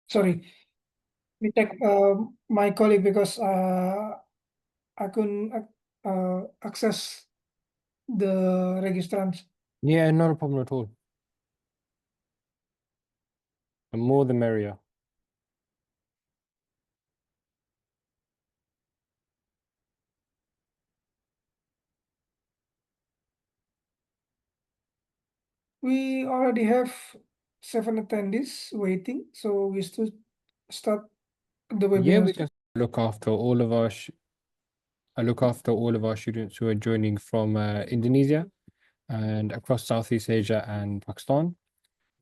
Sorry, we take my colleague because I couldn't access the registrants. Yeah, not a problem at all. The more the merrier. We already have 7 attendees waiting, so we still start the Yeah, webinar. we can look after all of our I look after all of our students who are joining from Indonesia and across Southeast Asia and Pakistan.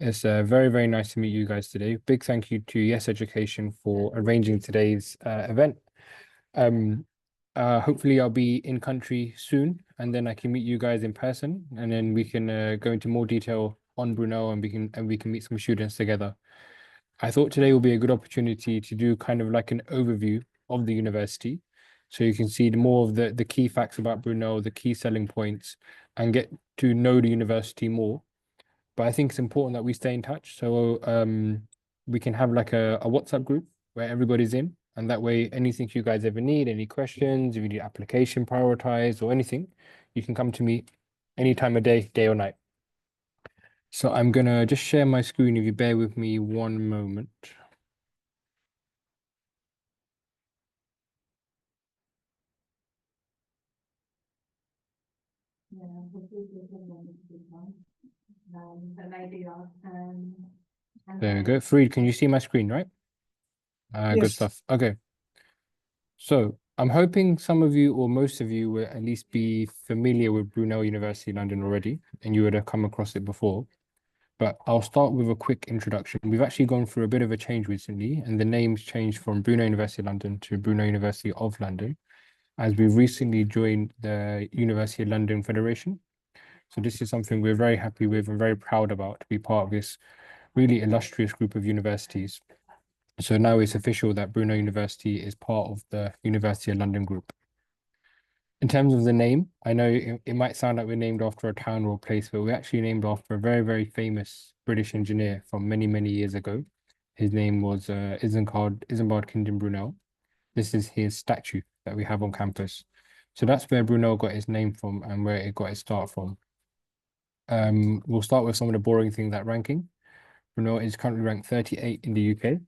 It's very, very nice to meet you guys today. Big thank you to Yes Education for arranging today's event. Hopefully I'll be in country soon, and then I can meet you guys in person, and then we can go into more detail on Brunel, and we can meet some students together. I thought today will be a good opportunity to do kind of like an overview of the university, so you can see more of the key facts about Brunel, the key selling points, and get to know the university more. But I think it's important that we stay in touch, so we can have like a WhatsApp group where everybody's in, and that way anything you guys ever need, any questions, if you need application prioritized or anything, you can come to me any time of day, day or night. So I'm gonna just share my screen if you bear with me one moment. There we go. Fareed, can you see my screen, right? Good Yes, stuff. Okay. So I'm hoping some of you or most of you will at least be familiar with Brunel University London already, and you would have come across it before. But I'll start with a quick introduction. We've actually gone through a bit of a change recently, and the name's changed from Brunel University London to Brunel University of London, as we've recently joined the University of London Federation. So this is something we're very happy with and very proud about to be part of this really illustrious group of universities. So now it's official that Brunel University is part of the University of London group. In terms of the name, I know it might sound like we're named after a town or a place, but we're actually named after a very, very famous British engineer from many, many years ago. His name was Isambard Kingdom Brunel. This is his statue that we have on campus. So that's where Brunel got his name from and where it got its start from. We'll start with some of the boring things, that ranking. Brunel is currently ranked 38 in the UK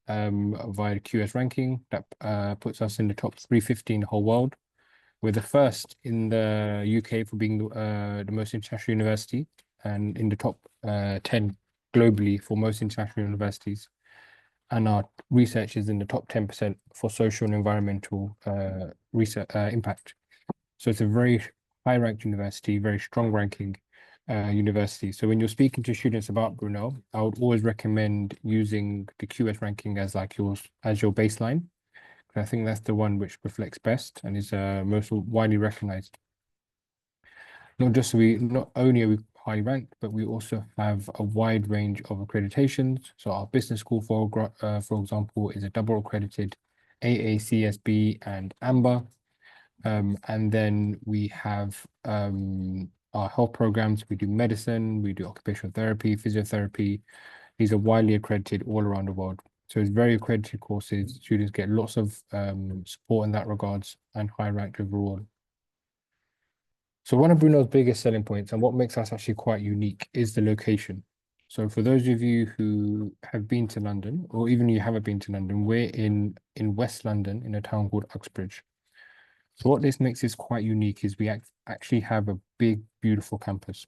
via the QS ranking. That puts us in the top 350 in the whole world. We're the first in the UK for being the most international university, and in the top 10 globally for most international universities. And our research is in the top 10% for social and environmental research impact. So it's a very high ranked university, very strong ranking university. So when you're speaking to students about Brunel, I would always recommend using the QS ranking as like your baseline. I think that's the one which reflects best and is most widely recognized. Not only are we highly ranked, but we also have a wide range of accreditations. So our business school, for example, is a double accredited AACSB and AMBER. And then we have our health programs. We do medicine, we do occupational therapy, physiotherapy. These are widely accredited all around the world. So it's very accredited courses. Students get lots of support in that regards and high ranked overall. So one of Brunel's biggest selling points and what makes us actually quite unique is the location. So for those of you who have been to London, or even you haven't been to London, we're in West London in a town called Uxbridge. So what this makes this quite unique is we actually have a big, beautiful campus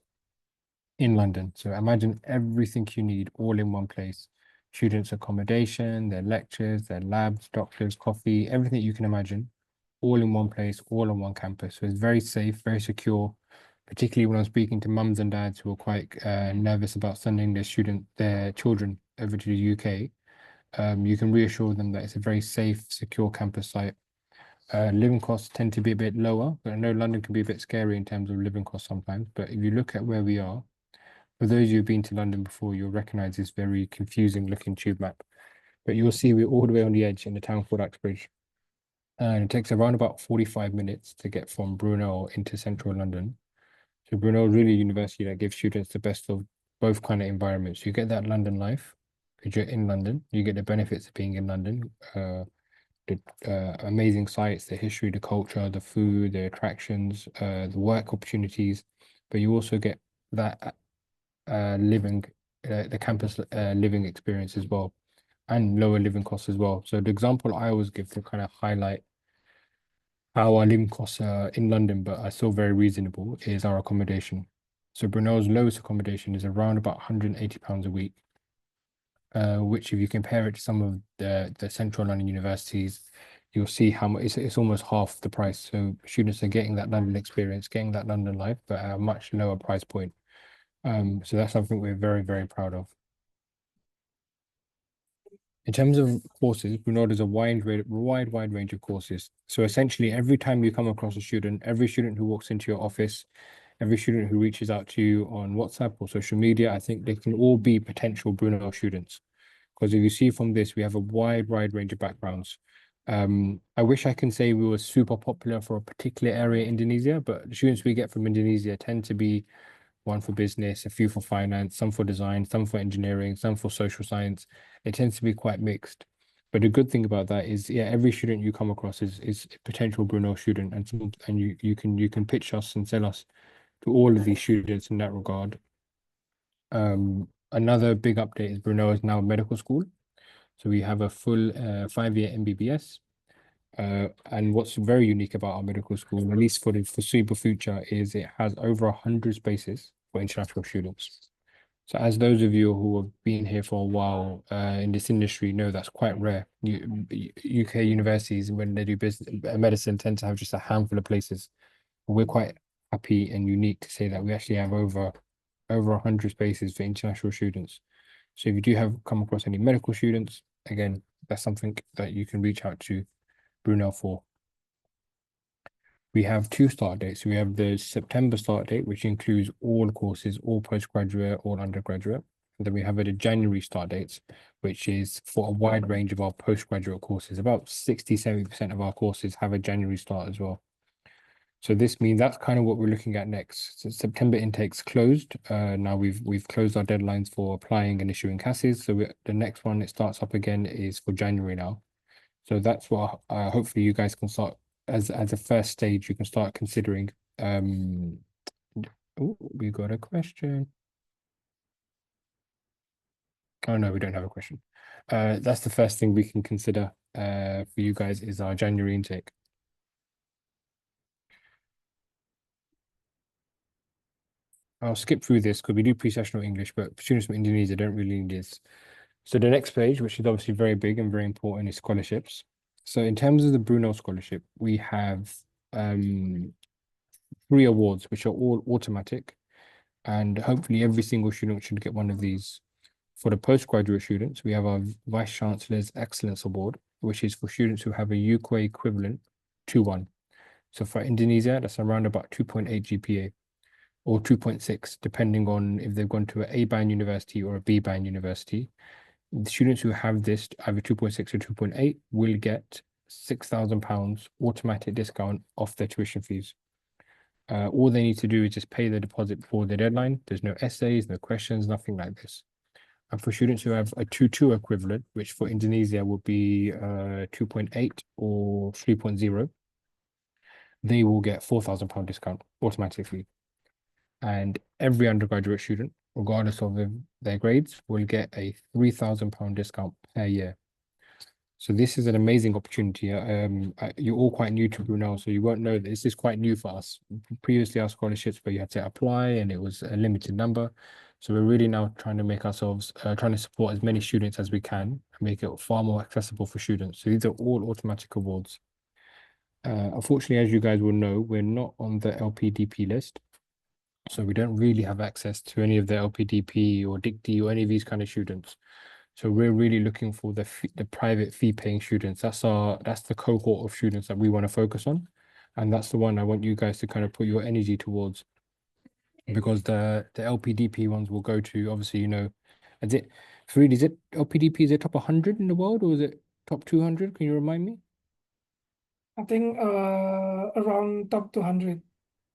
in London. So imagine everything you need all in one place. Students' accommodation, their lectures, their labs, doctors, coffee, everything you can imagine, all in one place, all on one campus. So it's very safe, very secure, particularly when I'm speaking to mums and dads who are quite nervous about sending their children over to the UK. You can reassure them that it's a very safe, secure campus site. Living costs tend to be a bit lower, but I know London can be a bit scary in terms of living costs sometimes. But if you look at where we are, for those who've been to London before, you'll recognize this very confusing looking tube map. But you'll see we're all the way on the edge in the town called Uxbridge. And it takes around about 45 minutes to get from Brunel into central London. So Brunel is really a university that gives students the best of both kind of environments. You get that London life, because you're in London. You get the benefits of being in London. The amazing sites, the history, the culture, the food, the attractions, the work opportunities, but you also get that living, the campus living experience as well, and lower living costs as well. So the example I always give to kind of highlight how our living costs are in London, but are still very reasonable, is our accommodation. So Brunel's lowest accommodation is around about £180 a week, which if you compare it to some of the central London universities, you'll see how much it's almost half the price. So students are getting that London experience, getting that London life, but at a much lower price point. So that's something we're very, very proud of. In terms of courses, we know there's a wide range of courses. So essentially, every time you come across a student, every student who walks into your office, every student who reaches out to you on WhatsApp or social media, I think they can all be potential Brunel students. Because if you see from this, we have a wide range of backgrounds. I wish I can say we were super popular for a particular area in Indonesia, but the students we get from Indonesia tend to be one for business, a few for finance, some for design, some for engineering, some for social science. It tends to be quite mixed. But the good thing about that is, yeah, every student you come across is a potential Brunel student, and you can pitch us and sell us to all of these students in that regard. Another big update is Brunel is now a medical school. So we have a full 5-year MBBS. And what's very unique about our medical school, at least for the foreseeable future, is it has over 100 spaces for international students. So as those of you who have been here for a while in this industry know, that's quite rare. UK universities, when they do business medicine, tend to have just a handful of places. We're quite happy and unique to say that we actually have over 100 spaces for international students. So if you do have come across any medical students, again, that's something that you can reach out to Brunel for. We have two start dates. We have the September start date, which includes all courses, all postgraduate, all undergraduate. And then we have the January start dates, which is for a wide range of our postgraduate courses. About 60-70% of our courses have a January start as well. So this means that's kind of what we're looking at next. So September intake's closed. Now we've closed our deadlines for applying and issuing CASs. So the next one that starts up again is for January now. So that's what hopefully you guys can start as a first stage. You can start considering. Oh, we got a question. Oh no, we don't have a question. That's the first thing we can consider for you guys is our January intake. I'll skip through this because we do pre-sessional English, but students from Indonesia don't really need this. So the next page, which is obviously very big and very important, is scholarships. So in terms of the Brunel scholarship, we have 3 awards, which are all automatic, and hopefully every single student should get one of these. For the postgraduate students, we have our Vice Chancellor's Excellence Award, which is for students who have a UK equivalent to 1. So for Indonesia, that's around about 2.8 GPA or 2.6, depending on if they've gone to an A band university or a B band university. The students who have this, either 2.6 or 2.8, will get £6,000 automatic discount off their tuition fees. All they need to do is just pay the deposit before the deadline. There's no essays, no questions, nothing like this. And for students who have a 2.2 equivalent, which for Indonesia would be 2.8 or 3.0, they will get £4,000 discount automatically. And every undergraduate student, regardless of their grades, will get a £3,000 discount per year. So this is an amazing opportunity. You're all quite new to Brunel, so you won't know that this is quite new for us. Previously, our scholarships where you had to apply and it was a limited number. So we're really now trying to make ourselves, trying to support as many students as we can and make it far more accessible for students. So these are all automatic awards. Unfortunately, as you guys will know, we're not on the LPDP list. So we don't really have access to any of the LPDP or DICT or any of these kind of students. So we're really looking for the private fee paying students. That's the cohort of students that we want to focus on. And that's the one I want you guys to kind of put your energy towards. Because the LPDP ones will go to, obviously, is it Fareed, is it LPDP, is it top 100 in the world or is it top 200? Can you remind me? I think around top 200.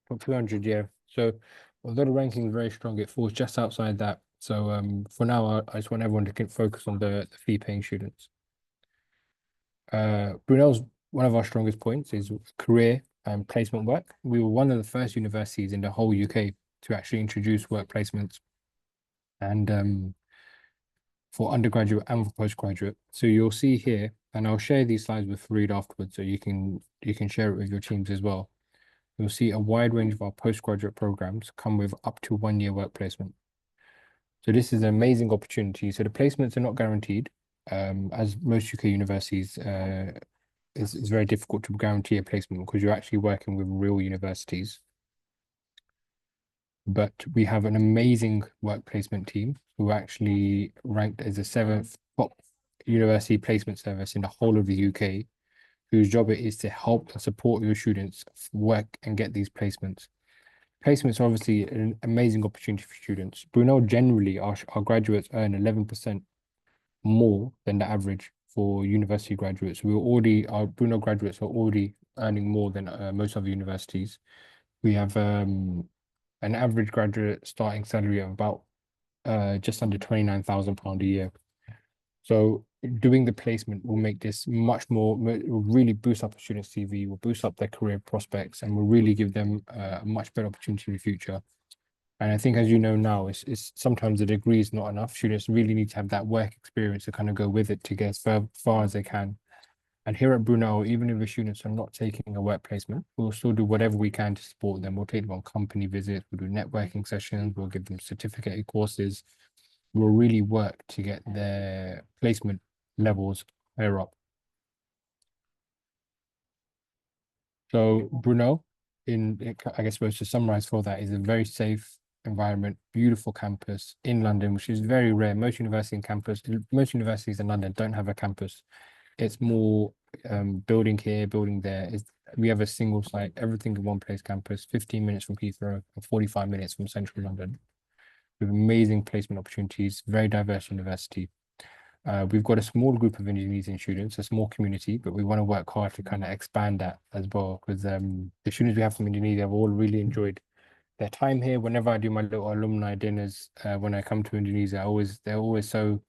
Top 200, yeah. So although the ranking is very strong, it falls just outside that. So for now, I just want everyone to focus on the fee-paying students. Brunel's one of our strongest points is career and placement work. We were one of the first universities in the whole UK to actually introduce work placements and for undergraduate and for postgraduate. So you'll see here, and I'll share these slides with Fareed afterwards, so you can share it with your teams as well. You'll see a wide range of our postgraduate programs come with up to 1 year work placement. So this is an amazing opportunity. So the placements are not guaranteed, as most UK universities. It's very difficult to guarantee a placement because you're actually working with real universities. But we have an amazing work placement team who are actually ranked as the 7th top university placement service in the whole of the UK, whose job it is to help and support your students work and get these placements. Placements are obviously an amazing opportunity for students. Brunel generally, our graduates earn 11% more than the average for university graduates. Our Brunel graduates are already earning more than most other universities. We have an average graduate starting salary of about just under £29,000 a year. So doing the placement will make this much more, will really boost up a student's CV, will boost up their career prospects, and will really give them a much better opportunity in the future. And I think, as you know now, it's sometimes a degree is not enough. Students really need to have that work experience to kind of go with it to get as far as they can. And here at Brunel, even if the students are not taking a work placement, we'll still do whatever we can to support them. We'll take them on company visits, we'll do networking sessions, we'll give them certificate courses. We'll really work to get their placement levels higher up. So Brunel, I guess supposed to summarize for that, is a very safe environment, beautiful campus in London, which is very rare. Most universities in London don't have a campus. It's more building here, building there. We have a single site, everything in one place campus, 15 minutes from Heathrow and 45 minutes from central London, with amazing placement opportunities, very diverse university. We've got a small group of Indonesian students, a small community, but we want to work hard to kind of expand that as well, because the students we have from Indonesia have all really enjoyed their time here. Whenever I do my little alumni dinners, when I come to Indonesia, they're always so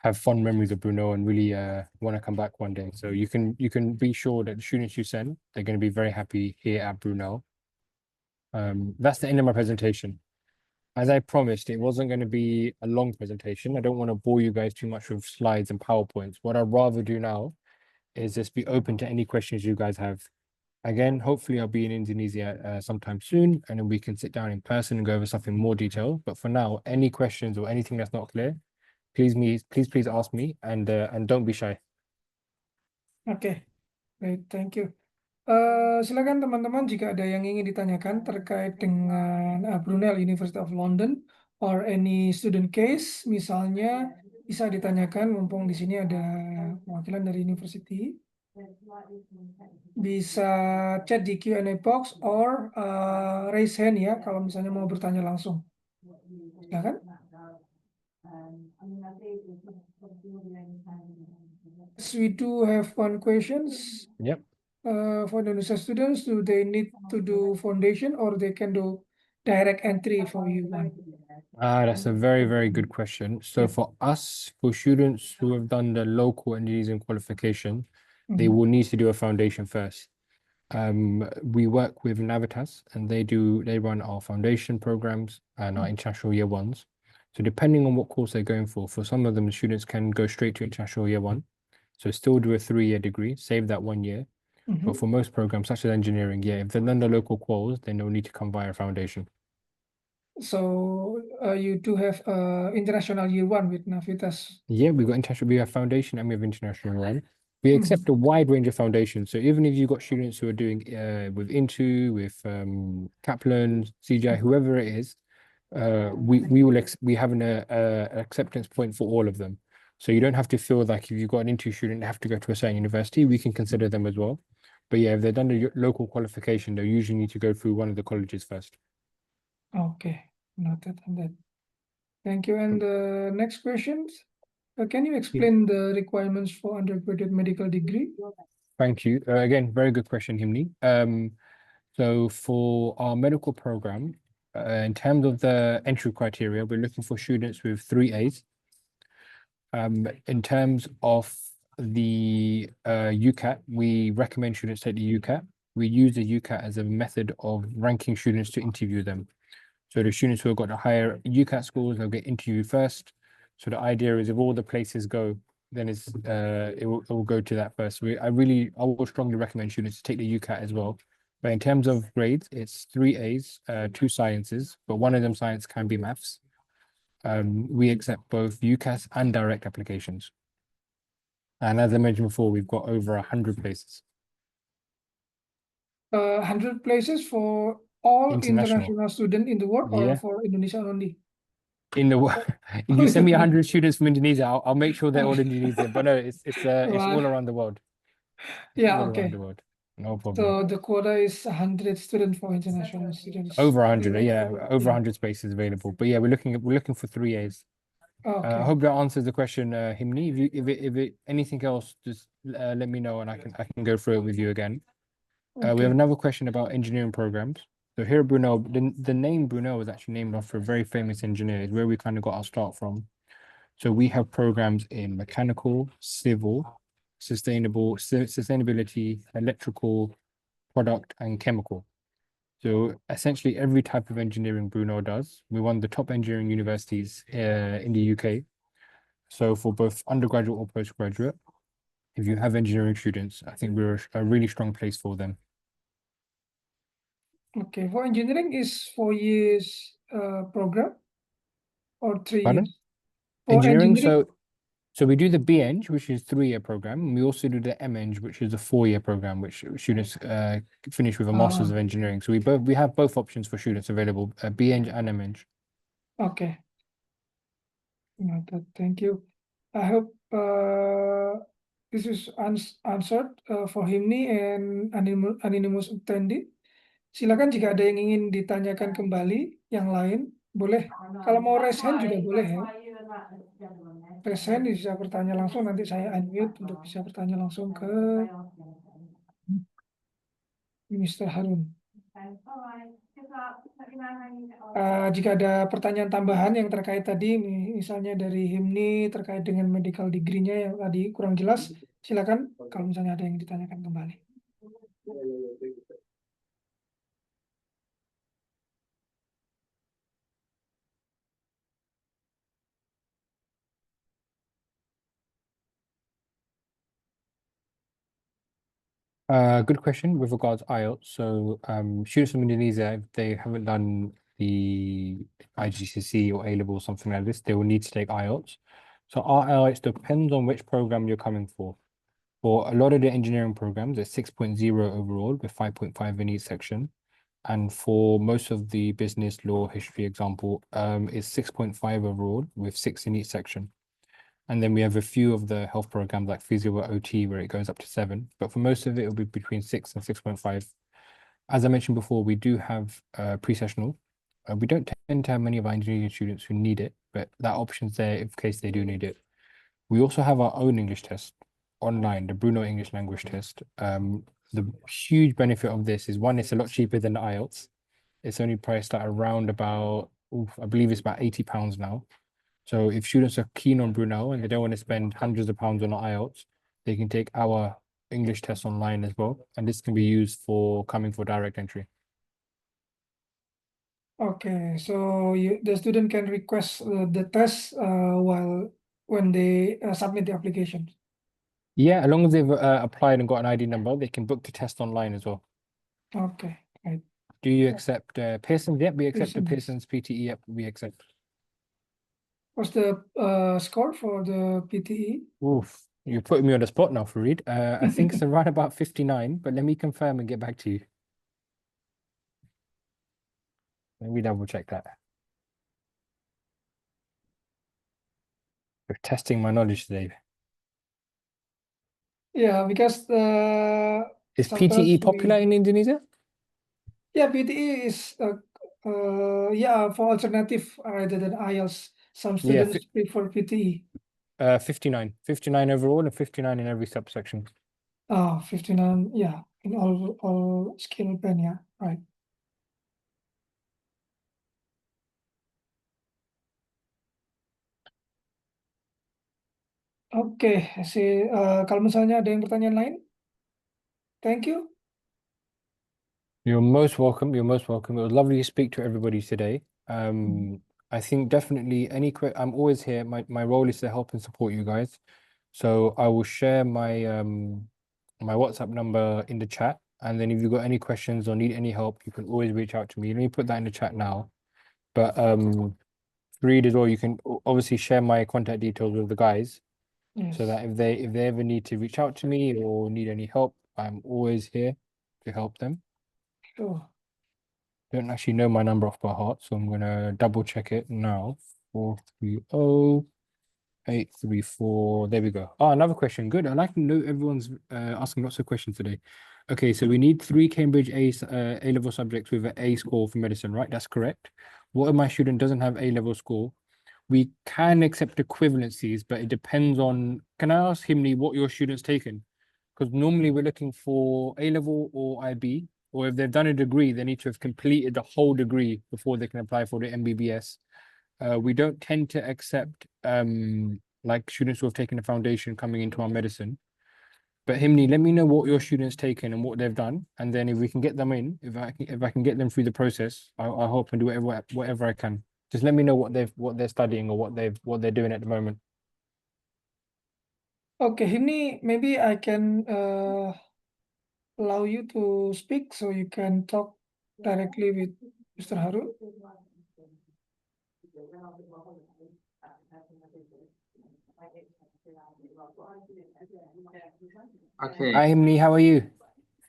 have fond memories of Brunel and really want to come back one day. So you can be sure that the students you send, they're going to be very happy here at Brunel. That's the end of my presentation. As I promised, it wasn't going to be a long presentation. I don't want to bore you guys too much with slides and PowerPoints. What I'd rather do now is just be open to any questions you guys have. Again, hopefully I'll be in Indonesia sometime soon, and then we can sit down in person and go over something more detailed. But for now, any questions or anything that's not clear, please ask me, and don't be shy. Oke, baik, thank you. Silakan teman-teman jika ada yang ingin ditanyakan terkait dengan Brunel University of London or any student case, misalnya bisa ditanyakan mumpung di sini ada perwakilan dari university. Bisa chat di Q&A box or raise hand ya kalau misalnya mau bertanya langsung. Silakan. Yes, we do have one questions. Yep. For the Indonesia students, do they need to do foundation or they can do direct entry for U1? That's a very, very good question. So for us, for students who have done the local Indonesian qualification, they will need to do a foundation first. We work with Navitas and they run our foundation programs and our international year ones. So depending on what course they're going for some of them, the students can go straight to international year one. So still do a 3-year degree, save that 1 year. But for most programs, such as engineering, if they've done the local quals, then they'll need to come via foundation. So you do have international year one with Navitas. Yeah, we have foundation and we have international one. We accept a wide range of foundations. So even if you've got students who are doing with Intu, with Kaplan, CGI, whoever it is, we have an acceptance point for all of them. So you don't have to feel like if you've got an Intu student, they have to go to a certain university. We can consider them as well. But yeah, if they've done the local qualification, they'll usually need to go through one of the colleges first. Okay, noted on that. Thank you. And the next questions. Can you explain the requirements for undergraduate medical degree? Thank you. Again, very good question, Himni. So for our medical program, In terms of the entry criteria, we're looking for students with 3 A's. In terms of the UCAT, we recommend students take the UCAT. We use the UCAT as a method of ranking students to interview them. So the students who have got the higher UCAT scores, they'll get interviewed first. So the idea is if all the places go, then it will go to that first. I would strongly recommend students to take the UCAT as well. But in terms of grades, it's 3 A's, 2 sciences, but one of them science can be maths. We accept both UCAS and direct applications. And as I mentioned before, we've got over 100 places. 100 places for all International. international students in the world or Yeah. for Indonesia only? In the world, if you Only send me the 100 students from Indonesia, I'll make sure they're all Indonesian. But no, it's Wah, all around the world. It's yeah, all around the okay. world. No problem. So the quota is 100 students for international students. Over Okay, 100, yeah, over yeah. 100 spaces available. But yeah, we're looking for 3 A's. I Okay, hope that answers the question, Himni. If anything else, just let me know and I can go through it with you again. We have okay, another question about engineering programs. So here at Brunel, the name Brunel was actually named after a very famous engineer, is where we kind of got our start from. So we have programs in mechanical, civil, sustainability, electrical, product, and chemical. So essentially every type of engineering Brunel does. We're one of the top engineering universities in the UK. So for both undergraduate or postgraduate, if you have engineering students, I think we're a really strong place for them. okay. For engineering is 4 years program or three Pardon? years? For Engineering. engineering, So we do the BEng, which is 3 year program. And we also do the MEng, which is a 4 year program, which students finish with a Masters uh, of Engineering. So we have both options for students available, BEng and MEng. okay. Noted. Thank you. I hope this is answered for Himni and anonymous attendee. Silakan jika ada yang ingin ditanyakan kembali yang lain, boleh. Kalau mau raise hand juga boleh ya. Raise hand bisa bertanya langsung, nanti saya unmute untuk bisa bertanya langsung ke Mr. Harun. Jika ada pertanyaan tambahan yang terkait tadi, misalnya dari Himni terkait dengan medical degree-nya yang tadi kurang jelas, silakan kalau misalnya ada yang ditanyakan kembali. Good question with regards to IELTS. So students from Indonesia, if they haven't done the IGCSE or A-level or something like this, they will need to take IELTS. So our IELTS depends on which program you're coming for. For a lot of the engineering programs, it's 6.0 overall with 5.5 in each section. And for most of the business, law, history example, it's 6.5 overall with 6 in each section. And then we have a few of the health programs like physio or OT where it goes up to 7. But for most of it, it'll be between 6 and 6.5. As I mentioned before, we do have pre-sessional. We don't tend to have many of our engineering students who need it, but that option's there in case they do need it. We also have our own English test online, the Brunel English language test. The huge benefit of this is one, it's a lot cheaper than the IELTS. It's only priced at around about, I believe it's about £80 now. So if students are keen on Brunel and they don't want to spend hundreds of pounds on IELTS, they can take our English test online as well. And this can be used for coming for direct entry. Okay, so the student can request the test when they submit the application. Yeah, as long as they've applied and got an ID number, they can book the test online as well. Okay, right. Do you accept Pearson? Yep, we accept the Pearson, yes. Pearson's PTE. Yep, we accept. What's the score for the PTE? Oof, you're putting me on the spot now, Farid. I think it's around about 59, but let me confirm and get back to you. Let me double check that. You're testing my knowledge today. Yeah, because Is sometimes PTE popular in Indonesia? yeah, PTE is yeah, for alternative rather than IELTS. Some Yeah, students prefer PTE. 59. 59 overall and 59 in every subsection. 59, yeah, in all skill band, yeah, right. Oke, kalau misalnya ada yang pertanyaan lain, thank you. You're most welcome. You're most welcome. It was lovely to speak to everybody today. I think definitely I'm always here. My role is to help and support you guys. So I will share my WhatsApp number in the chat. And then if you've got any questions or need any help, you can always reach out to me. Let me put that in the chat now. But read as well, you can obviously share my contact details with the guys so Yes, that if they ever need to reach out to me or need any help, I'm always here to help them. sure. Don't actually know my number off by heart, so I'm gonna double check it now. 430-834. There we go. Oh, another question. Good. I like to know everyone's asking lots of questions today. Okay, so we need 3 Cambridge A-level subjects with an A score for medicine, right? That's correct. What if my student doesn't have A-level score? We can accept equivalencies, but it depends on. Can I ask Himni what your student's taken? Because normally we're looking for A level or IB, or if they've done a degree, they need to have completed the whole degree before they can apply for the MBBS. We don't tend to accept like students who have taken a foundation coming into our medicine. But Himni, let me know what your students taken and what they've done, and then if we can get them in, if I can get them through the process, I hope and do whatever I can. Just let me know what they're studying or what they're doing at the moment. Okay, ini maybe I can allow you to speak so you can talk directly with Mr. Harun. Okay. Hi Himni, how are you?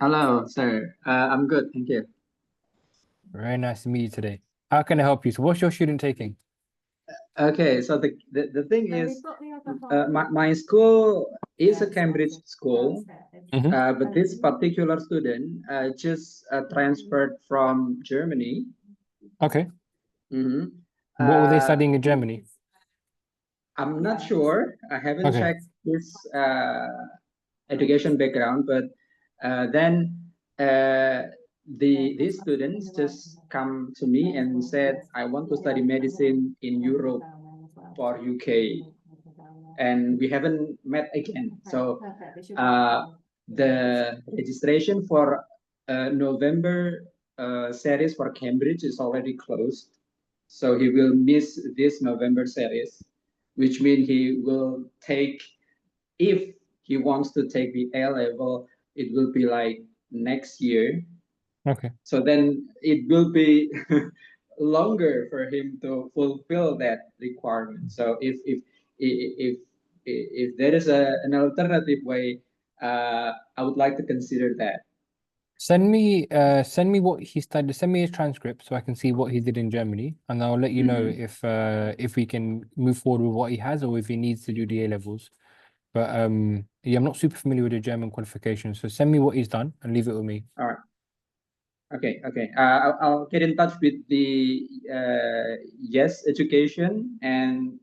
Hello, sir. I'm good, thank you. Very nice to meet you today. How can I help you? So what's your student taking? Okay, so the thing is, my school is a Cambridge school, Mhm. but this particular student just transferred from Germany. Okay. Mhm. What were they Uh, studying in Germany? I'm not sure. I haven't Okay. checked his education background, but then these students just come to me and said, I want to study medicine in Europe for UK, and we haven't met again. So the registration for November series for Cambridge is already closed. So he will miss this November series, which means he will take, if he wants to take the A level, it will be like next year. Okay. So then it will be longer for him to fulfill that requirement. So if there is an alternative way, I would like to consider that. Send me what he studied. Send me his transcript so I can see what he did in Germany, and I'll let you know Mhm. if we can move forward with what he has or if he needs to do the A levels. But yeah, I'm not super familiar with the German qualifications, so send me what he's done and leave it with me. All right. Okay. Okay. I'll get in touch with the Yes Education, and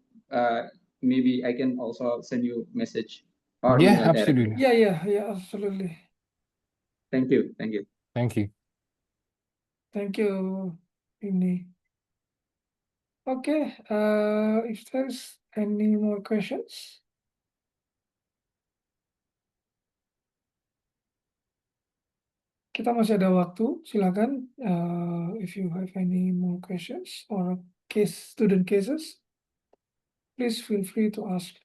maybe I can also send you message or Yeah, email directly. absolutely. Yeah, absolutely. Thank you. Thank you. Thank you. Thank you, ini. Okay, if there's any more questions, kita masih ada waktu. Silakan, if you have any more questions or student cases, please feel free to ask.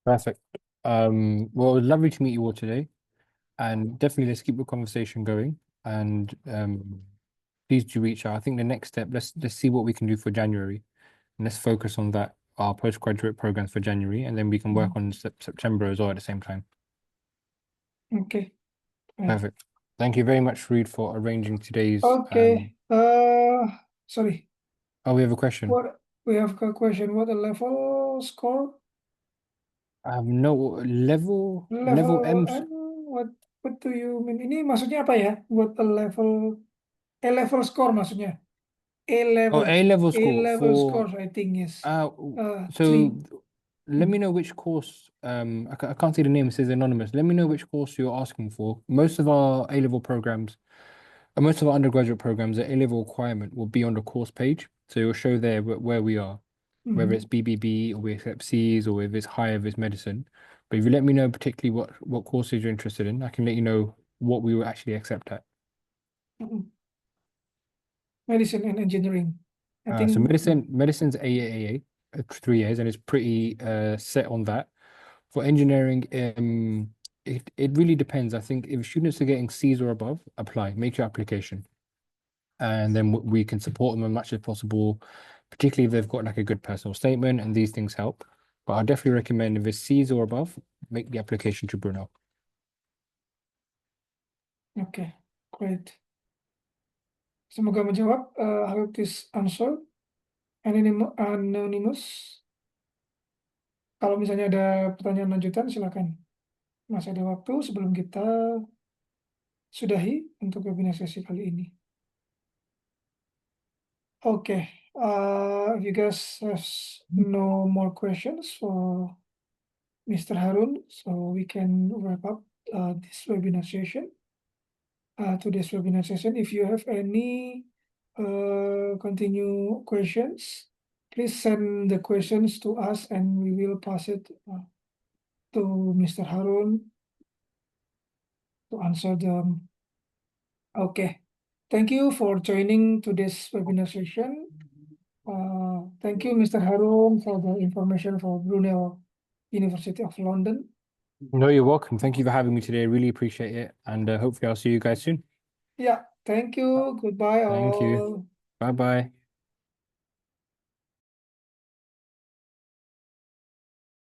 Perfect. Well, it was lovely to meet you all today, and definitely let's keep the conversation going. And please do reach out. I think the next step, let's see what we can do for January, and let's focus on that, our postgraduate programs for January, and then we can work on September as well at the same time. Okay. Perfect. Thank you very much, Reed, for arranging today's. Okay. Sorry. Oh, we have a question. What we have a question? What the level score? I have no level Level M. M, what do you mean? Ini maksudnya apa ya? Buat A level score maksudnya. A Oh, level, A level A score level for scores, I think yes. so 3. let me know which course. I can't see the name. It says anonymous. Let me know which course you're asking for. Most of our A level programs, most of our undergraduate programs, the A level requirement will be on the course page. So it'll show there where we are, whether it's BBB or we accept Cs or if it's higher, if it's medicine. But if you let me know particularly what courses you're interested in, I can let you know what we will actually accept at. Medicine and engineering. I So think medicine's AAA, 3 years, and it's pretty set on that. For engineering, it really depends. I think if students are getting C's or above, apply, make your application, and then we can support them as much as possible, particularly if they've got like a good personal statement and these things help. But I definitely recommend if it's C's or above, make the application to Brunel. okay, great. Semoga menjawab. I hope this answer. Anonymous. Kalau misalnya ada pertanyaan lanjutan, silakan. Masih ada waktu sebelum kita sudahi untuk webinar sesi kali ini. Okay, if you guys have no more questions for Mr. Harun, so we can wrap up this webinar session. Today's webinar session. If you have any continue questions, please send the questions to us and we will pass it to Mr. Harun to answer them. Okay. Thank you for joining today's webinar session. Thank you, Mr. Harun, for the information for Brunel University of London. No, you're welcome. Thank you for having me today. I really appreciate it, and hopefully I'll see you guys soon. Yeah, thank you. Goodbye Thank you. all. Bye bye.